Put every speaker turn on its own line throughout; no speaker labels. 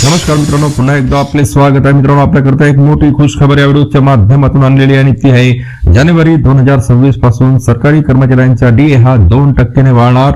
नमस्कार मित्रांनो, पुन्हा एकदा आपले स्वागत आहे. मित्रांनो, आपल्याकरता एक मोठी खुश खबर या व्हिडिओच्या माध्यमातून आणलेली आणि ती आहे जानेवारी 2026 पासून सरकारी कर्मचाऱ्यांचा डीए हा 2% ने वाढणार.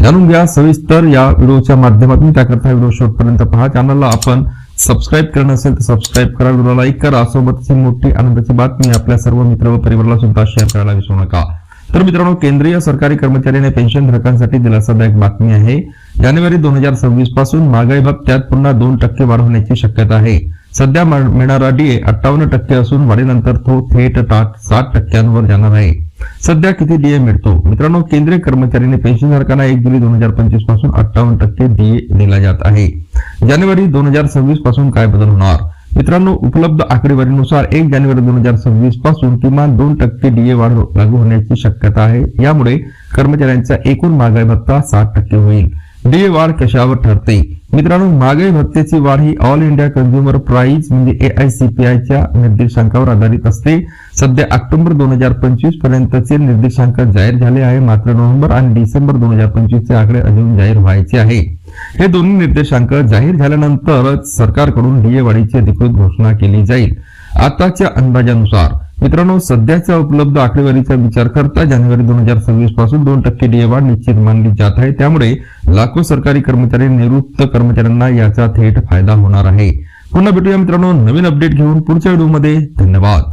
जाणून घ्या सविस्तर या व्हिडिओच्या माध्यमातून. त्याकरता व्हिडिओ शेवटपर्यंत पहा. चॅनलला आपण सबस्क्राईब करणं असेल तर सबस्क्राईब करा, व्हिडिओला लाईक करा. सोबतच मोठी आनंदाची बातमी आपल्या सर्व मित्र व परिवाराला सुद्धा शेअर करायला विसरू नका. तर मित्रांनो, केंद्रीय सरकारी कर्मचारी आणि पेन्शनधारकांसाठी दिलासादायक बातमी आहे. जानेवारी 2026 पासून महागाई भत्त्यात पुन्हा 2% वाढ होण्याची शक्यता आहे. सध्या मिळणारा डीए 58% असून वाढीनंतर तो थेट 60% जाणार आहे. सध्या किती डीए मिळतो? मित्रांनो, केंद्रीय कर्मचारी आणि पेन्शनधारकांना 1 जुलै 2025 पासून 58% डीए दिला जात आहे. जानेवारी 2026 पासून काय बदल होणार? मित्रांनो, उपलब्ध आकडेवारीनुसार 1 जानेवारी 2026 पासून किमान 2% डीए वाढ लागू होण्याची शक्यता आहे. यामुळे कर्मचाऱ्यांचा एकूण महागाई भत्ता 60% होईल. डीए वाढ कशावर ठरते? मित्रांनो, महागाई भत्त्याची वाढ ही ऑल इंडिया कंझ्युमर प्राइस म्हणजे AICPIच्या निर्देशांकावर आधारित असते. सध्या ऑक्टोबर 2025 पर्यंतचे निर्देशांक जाहीर झाले आहे, मात्र नोव्हेंबर आणि डिसेंबर 2025 चे आकडे अजून जाहीर व्हायचे आहे. हे दोन्ही निर्देशांक जाहीर झाल्यानंतरच सरकारकडून डीए वाढीची अधिकृत घोषणा केली जाईल. आताच्या अंदाजानुसार मित्रांनो, सध्याच्या उपलब्ध आकडेवारीचा विचार करता जानेवारी 2026 पासून 2% डीए वाढ निश्चित मानली जात आहे. त्यामुळे लाखो सरकारी कर्मचारी निवृत्त कर्मचाऱ्यांना याचा थेट फायदा होणार आहे. पुन्हा भेटूया मित्रांनो नवीन अपडेट घेऊन पुढच्या व्हिडिओमध्ये. धन्यवाद.